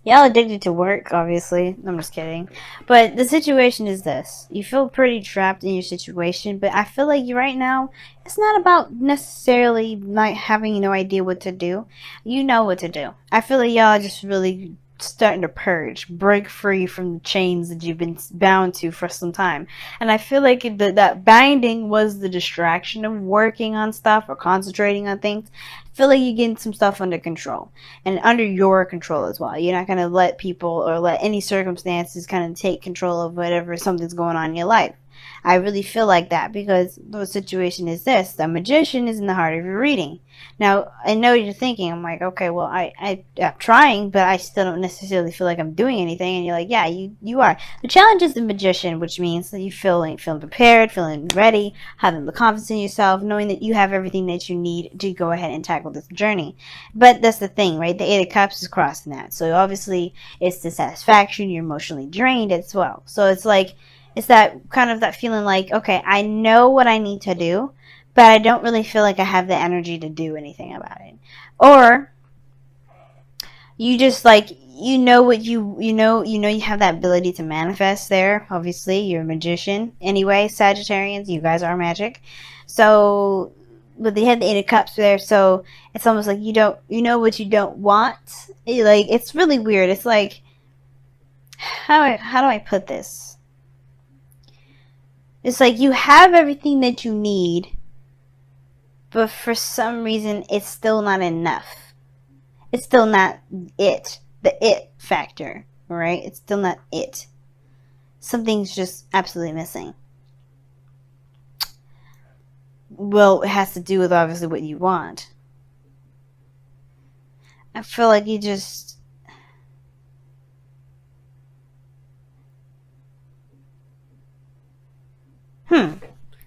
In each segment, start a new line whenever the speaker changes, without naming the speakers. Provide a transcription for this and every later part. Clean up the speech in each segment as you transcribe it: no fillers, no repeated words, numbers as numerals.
Y'all addicted to work, obviously. I'm just kidding. But the situation is this. You feel pretty trapped in your situation, but I feel like you right now, it's not about necessarily not having no idea what to do. You know what to do. I feel like y'all are just really starting to purge, break free from the chains that you've been bound to for some time. And I feel like that binding was the distraction of working on stuff or concentrating on things. I feel like you're getting some stuff under control and under your control as well. You're not going to let people or let any circumstances kind of take control of whatever something's going on in your life. I really feel like that because the situation is this. The magician is in the heart of your reading. Now, I know you're thinking, I'm like, okay, well, I'm trying, but I still don't necessarily feel like I'm doing anything. And you're like, yeah, you are. The challenge is the magician, which means that you feeling prepared, feeling ready, having the confidence in yourself, knowing that you have everything that you need to go ahead and tackle this journey. But that's the thing, right? The Eight of Cups is crossing that. So obviously, it's dissatisfaction. You're emotionally drained as well. So it's like, it's that kind of that feeling like, okay, I know what I need to do, but I don't really feel like I have the energy to do anything about it. Or you just like you know what you have that ability to manifest there. Obviously, you're a magician. Anyway, Sagittarians, you guys are magic. So but they had the Eight of Cups there, so it's almost like you know what you don't want. Like it's really weird. It's like how do I put this? It's like you have everything that you need, but for some reason it's still not enough. It's still not it. The it factor, right? It's still not it. Something's just absolutely missing. Well, it has to do with obviously what you want. I feel like you just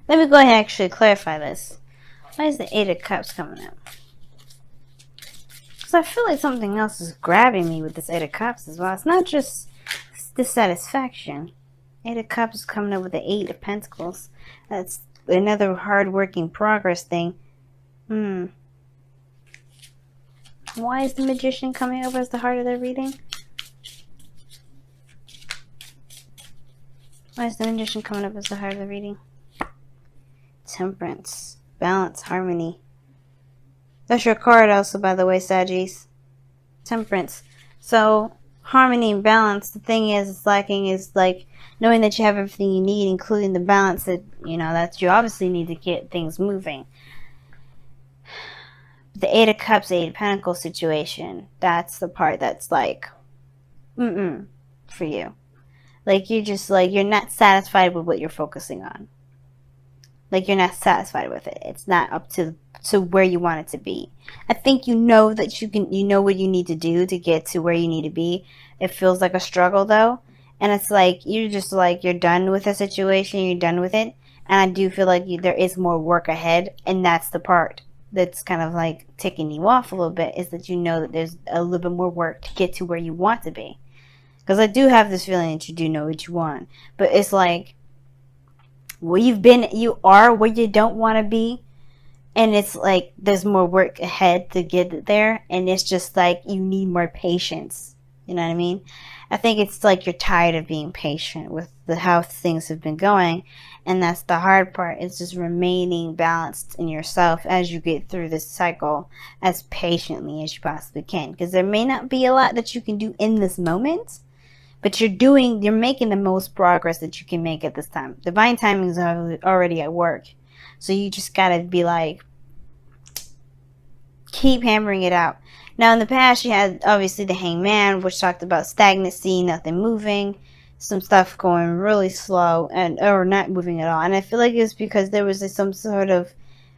let me go ahead and actually clarify this. Why is the Eight of Cups coming up? Because I feel like something else is grabbing me with this Eight of Cups as well. It's not just dissatisfaction. Eight of Cups is coming up with the Eight of Pentacles. That's another hard-working progress thing. Why is the Magician coming over as the heart of the reading? Why is the Magician coming up as the heart of the reading? Temperance, balance, harmony. That's your card also, by the way, Saggies. Temperance. So, harmony and balance, the thing is lacking is like knowing that you have everything you need, including the balance that, that you obviously need to get things moving. The Eight of Cups, Eight of Pentacles situation, that's the part that's like, for you. Like, you're just like, you're not satisfied with what you're focusing on. Like, you're not satisfied with it. It's not up to where you want it to be. I think you know that you know what you need to do to get to where you need to be. It feels like a struggle, though. And it's like, you're just like, you're done with the situation, you're done with it. And I do feel like there is more work ahead. And that's the part that's kind of like ticking you off a little bit, is that you know that there's a little bit more work to get to where you want to be. Because I do have this feeling that you do know what you want. But it's like, where you are where you don't want to be. And it's like, there's more work ahead to get there. And it's just like, you need more patience. You know what I mean? I think it's like you're tired of being patient with how things have been going. And that's the hard part. It's just remaining balanced in yourself as you get through this cycle as patiently as you possibly can. Because there may not be a lot that you can do in this moment. But you're making the most progress that you can make at this time. Divine timing is already at work. So you just gotta be like, keep hammering it out. Now in the past you had obviously the Hangman, which talked about stagnancy, nothing moving, some stuff going really slow or not moving at all. And I feel like it's because there was some sort of,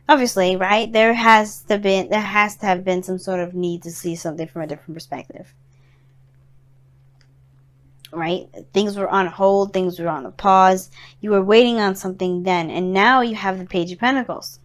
obviously, right? There has to have been some sort of need to see something from a different perspective. Right? Things were on hold, things were on a pause. You were waiting on something then, and now you have the Page of Pentacles.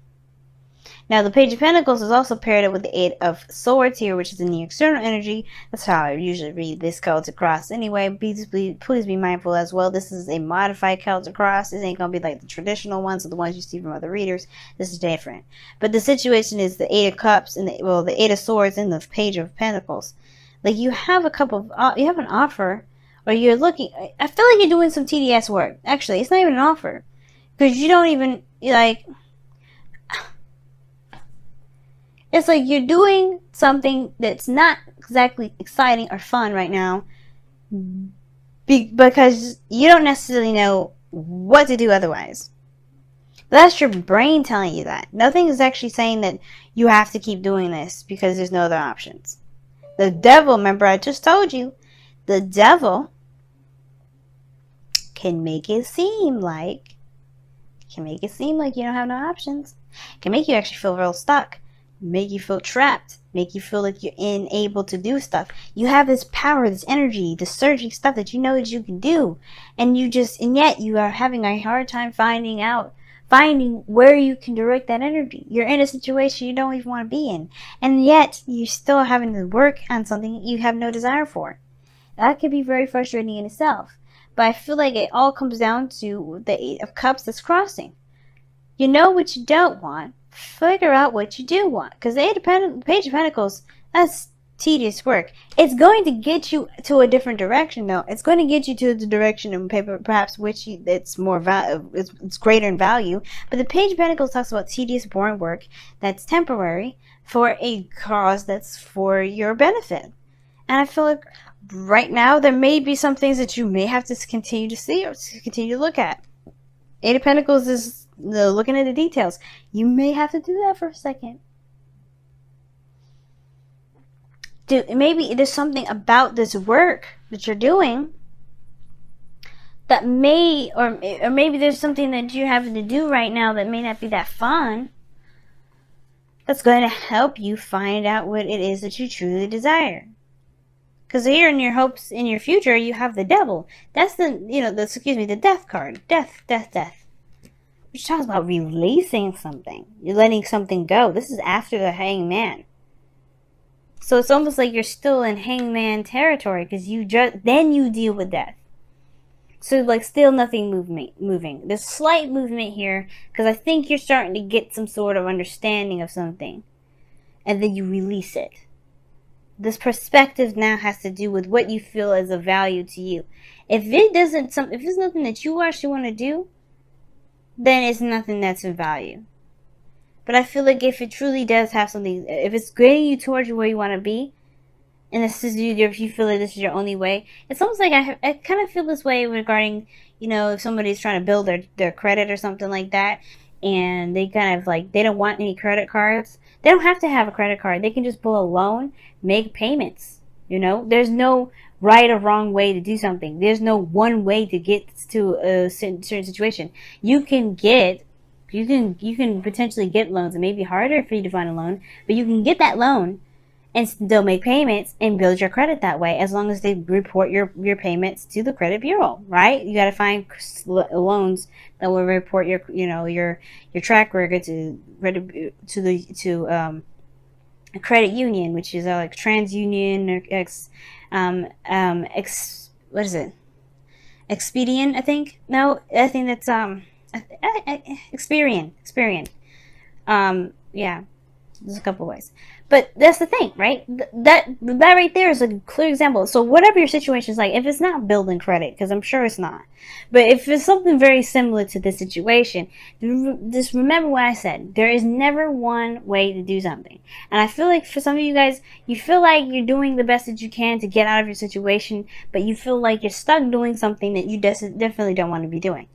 Now, the Page of Pentacles is also paired up with the Eight of Swords here, which is in the external energy. That's how I usually read this Celtic Cross. Anyway, please be mindful as well. This is a modified Celtic Cross. This ain't going to be like the traditional ones or the ones you see from other readers. This is different. But the situation is the Eight of Cups and the Eight of Swords and the Page of Pentacles. Like you have you have an offer, or you're looking. I feel like you're doing some TDS work. Actually, it's not even an offer, because you don't even like. It's like you're doing something that's not exactly exciting or fun right now, because you don't necessarily know what to do otherwise. That's your brain telling you that. Nothing is actually saying that you have to keep doing this because there's no other options. The devil, remember I just told you, the devil can make it seem like you don't have no options. Can make you actually feel real stuck, make you feel trapped, make you feel like you're unable to do stuff. You have this power, this energy, this surging stuff that you know that you can do, and yet you are having a hard time finding where you can direct that energy. You're in a situation you don't even want to be in, and yet you're still having to work on something you have no desire for. That could be very frustrating in itself. But I feel like it all comes down to the Eight of Cups that's crossing. You know what you don't want. Figure out what you do want. Because the Page of Pentacles, that's tedious work. It's going to get you to a different direction, though. It's going to get you to the direction of perhaps it's more it's greater in value. But the Page of Pentacles talks about tedious, boring work that's temporary for a cause that's for your benefit. And I feel like right now there may be some things that you may have to continue to see or continue to look at. Eight of Pentacles is looking at the details. You may have to do that for a second. Maybe there's something about this work that you're doing that or maybe there's something that you're having to do right now that may not be that fun. That's going to help you find out what it is that you truly desire. Because here in your hopes, in your future, you have the devil. That's the death card. Death. Which talks about releasing something. You're letting something go. This is after the hangman. So it's almost like you're still in hangman territory, because then you deal with death. So like still nothing moving. There's slight movement here, because I think you're starting to get some sort of understanding of something. And then you release it. This perspective now has to do with what you feel is of value to you. If it's nothing that you actually want to do, then it's nothing that's of value. But I feel like if it truly does have something, if it's getting you towards where you want to be, and if you feel like this is your only way, it's almost like I kind of feel this way regarding, if somebody's trying to build their credit or something like that, and they kind of like, they don't want any credit cards. They don't have to have a credit card. They can just pull a loan, make payments. There's no right or wrong way to do something. There's no one way to get to a certain situation. You can potentially get loans. It may be harder for you to find a loan, but you can get that loan and still make payments and build your credit that way, as long as they report your payments to the credit bureau, right? You got to find loans that will report your track record to a credit union, which is like TransUnion or what is it? Expedient, I think. No, I think that's Experian. Yeah, there's a couple ways. But that's the thing, right? That right there is a clear example. So whatever your situation is like, if it's not building credit, because I'm sure it's not, but if it's something very similar to this situation, just remember what I said. There is never one way to do something. And I feel like for some of you guys, you feel like you're doing the best that you can to get out of your situation, but you feel like you're stuck doing something that you definitely don't want to be doing.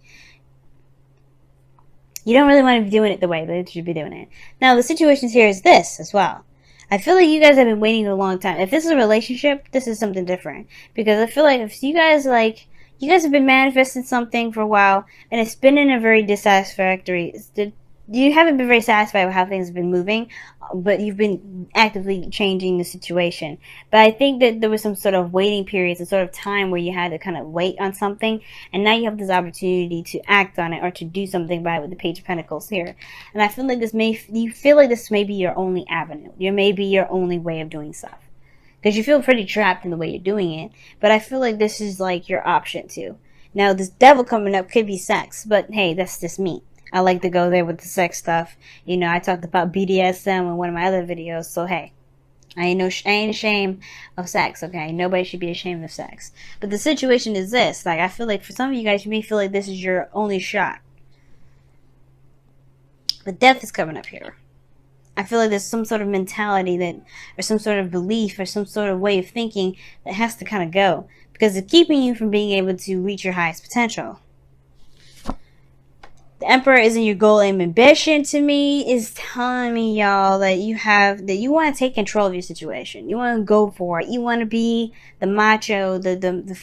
You don't really want to be doing it the way that you should be doing it. Now, the situation here is this as well. I feel like you guys have been waiting a long time. If this is a relationship, this is something different. Because I feel like if you guys have been manifesting something for a while, and it's been in a very dissatisfactory, you haven't been very satisfied with how things have been moving, but you've been actively changing the situation. But I think that there was some sort of waiting period, some sort of time where you had to kind of wait on something, and now you have this opportunity to act on it or to do something by it with the Page of Pentacles here. And I feel like this may be your only avenue. It may be your only way of doing stuff. Because you feel pretty trapped in the way you're doing it, but I feel like this is like your option too. Now, this devil coming up could be sex, but hey, that's just me. I like to go there with the sex stuff. I talked about BDSM in one of my other videos, so hey, I ain't ashamed of sex, okay? Nobody should be ashamed of sex. But the situation is this. Like, I feel like for some of you guys, you may feel like this is your only shot. But death is coming up here. I feel like there's some sort of mentality that, or some sort of belief, or some sort of way of thinking that has to kind of go. Because it's keeping you from being able to reach your highest potential. The Emperor isn't your goal, aim, ambition to me. Is telling me, y'all, that you want to take control of your situation. You want to go for it. You want to be the macho, the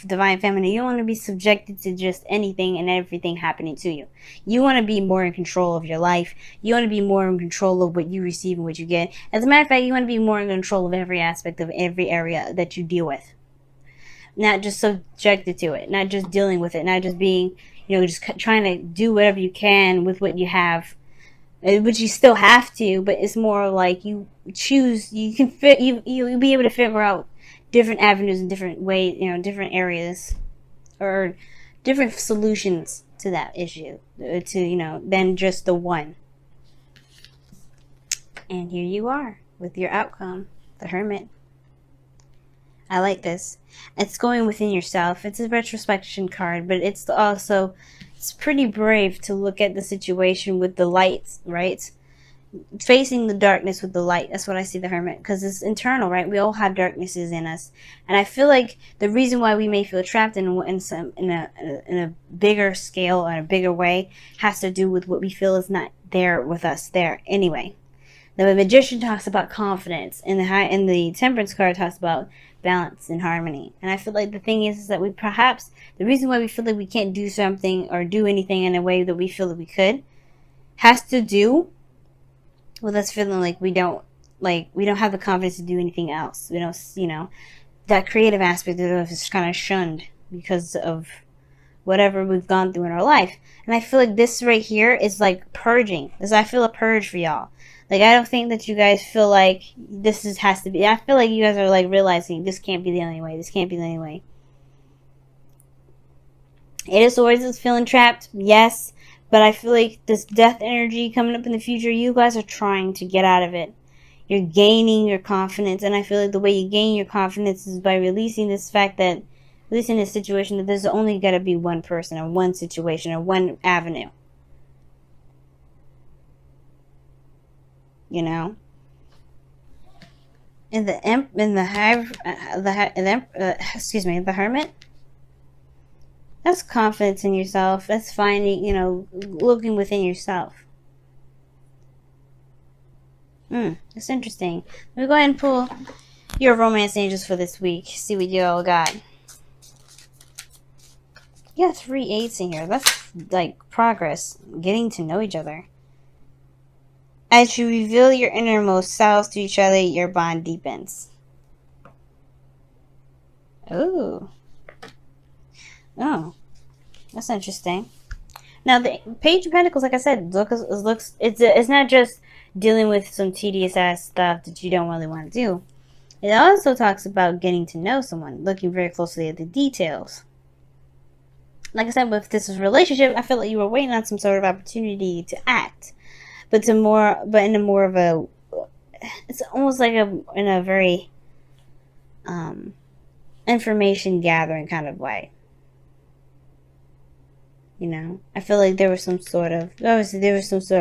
divine feminine. You don't want to be subjected to just anything and everything happening to you. You want to be more in control of your life. You want to be more in control of what you receive and what you get. As a matter of fact, you want to be more in control of every aspect of every area that you deal with. Not just subjected to it. Not just dealing with it. Not just being... just trying to do whatever you can with what you have, which you still have to, but it's more like you choose, you can fit, you'll be able to figure out different avenues in different ways, different areas, or different solutions to that issue, than just the one. And here you are with your outcome, the Hermit. I like this. It's going within yourself. It's a retrospection card, but it's pretty brave to look at the situation with the light, right? Facing the darkness with the light. That's what I see the Hermit, because it's internal, right? We all have darknesses in us, and I feel like the reason why we may feel trapped in a bigger scale or a bigger way has to do with what we feel is not there with us there anyway. The Magician talks about confidence, and the Temperance card talks about balance and harmony. And I feel like the thing is that the reason why we feel like we can't do something or do anything in a way that we feel that we could has to do with us feeling like we don't have the confidence to do anything else. We don't, that creative aspect of us is kind of shunned because of whatever we've gone through in our life. And I feel like this right here is like purging. I feel a purge for y'all. Like, I don't think that you guys feel like has to be. I feel like you guys are like realizing this can't be the only way. This can't be the only way. Eight of Swords is feeling trapped, yes. But I feel like this death energy coming up in the future, you guys are trying to get out of it. You're gaining your confidence. And I feel like the way you gain your confidence is by releasing this situation that there's only got to be one person or one situation or one avenue. And the Hermit, that's confidence in yourself. That's finding, looking within yourself. That's interesting. Let me go ahead and pull your romance angels for this week. See what you all got. You got 3 8s in here. That's like progress. Getting to know each other. As you reveal your innermost selves to each other, your bond deepens. Ooh. Oh. That's interesting. Now, the Page of Pentacles, like I said, it's not just dealing with some tedious ass stuff that you don't really want to do. It also talks about getting to know someone, looking very closely at the details. Like I said, with this relationship, I feel like you were waiting on some sort of opportunity to act. But in a more of a, it's almost like in a very information gathering kind of way. I feel like there was some sort of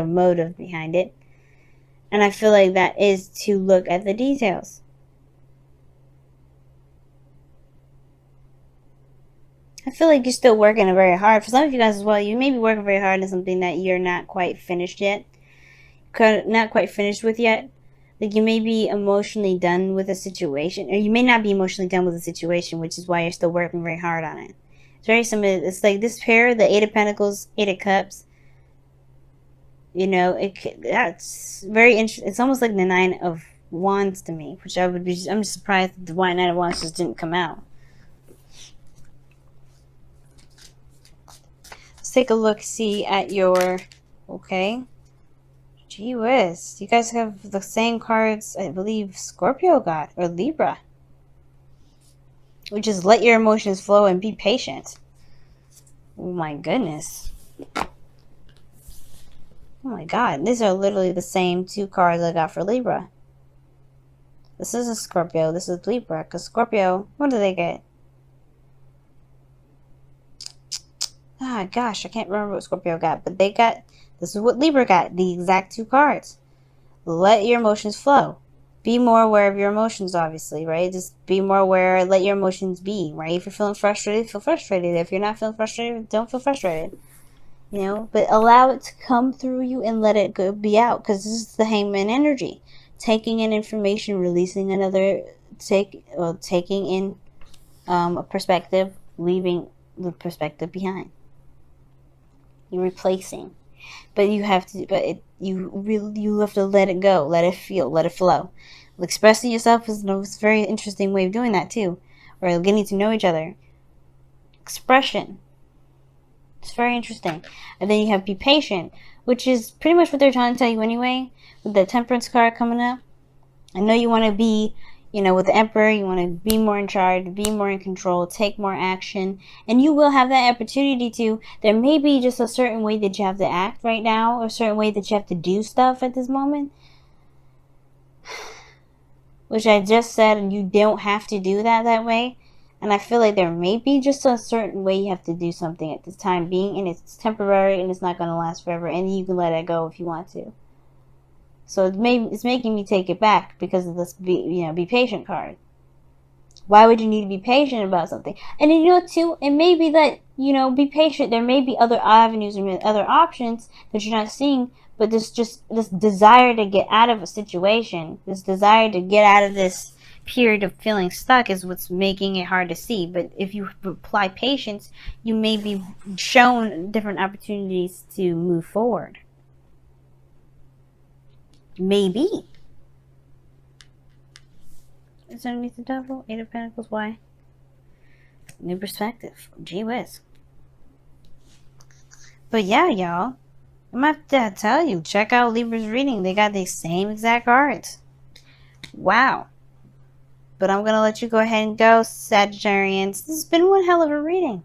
motive behind it, and I feel like that is to look at the details. I feel like you're still working very hard. For some of you guys as well, you may be working very hard on something that you're not quite finished yet. Not quite finished with yet. Like, you may be emotionally done with a situation, or you may not be emotionally done with a situation, which is why you're still working very hard on it. It's very similar. It's like this pair, the 8 of Pentacles, 8 of Cups. That's very interesting. It's almost like the 9 of Wands to me, which I'm just surprised that the 9 of Wands just didn't come out. Let's take a look, see at your, okay. Gee whiz. You guys have the same cards, I believe, Scorpio got, or Libra. Which is let your emotions flow and be patient. Oh my goodness. Oh my god. These are literally the same 2 cards I got for Libra. This is a Scorpio. This is Libra. Because Scorpio, what do they get? Ah, gosh, I can't remember what Scorpio got. But they got, this is what Libra got. The exact 2 cards. Let your emotions flow. Be more aware of your emotions, obviously, right? Just be more aware. Let your emotions be, right? If you're feeling frustrated, feel frustrated. If you're not feeling frustrated, don't feel frustrated. You know, but allow it to come through you and let it go be out. Because this is the hangman energy. Taking in information, releasing another, taking in a perspective, leaving the perspective behind. You're replacing. But you have to, you have to let it go, let it feel, let it flow. Expressing yourself is a very interesting way of doing that too, or getting to know each other. Expression. It's very interesting. And then you have be patient, which is pretty much what they're trying to tell you anyway, with the Temperance card coming up. I know you want to be, with the Emperor, you want to be more in charge, be more in control, take more action, and you will have that opportunity to. There may be just a certain way that you have to act right now, or a certain way that you have to do stuff at this moment, which I just said, and you don't have to do that way. And I feel like there may be just a certain way you have to do something at this time being, and it's temporary, and it's not going to last forever, and you can let it go if you want to. So it's making me take it back because of this be patient card. Why would you need to be patient about something? And then, too, it may be that, be patient. There may be other avenues and other options that you're not seeing, but this desire to get out of a situation, this desire to get out of this period of feeling stuck is what's making it hard to see. But if you apply patience, you may be shown different opportunities to move forward. Maybe. It's underneath the devil. 8 of Pentacles. Why? New perspective. Gee whiz. But yeah, y'all. I'm gonna have to tell you. Check out Libra's reading. They got the same exact cards. Wow. But I'm gonna let you go ahead and go, Sagittarians. This has been one hell of a reading.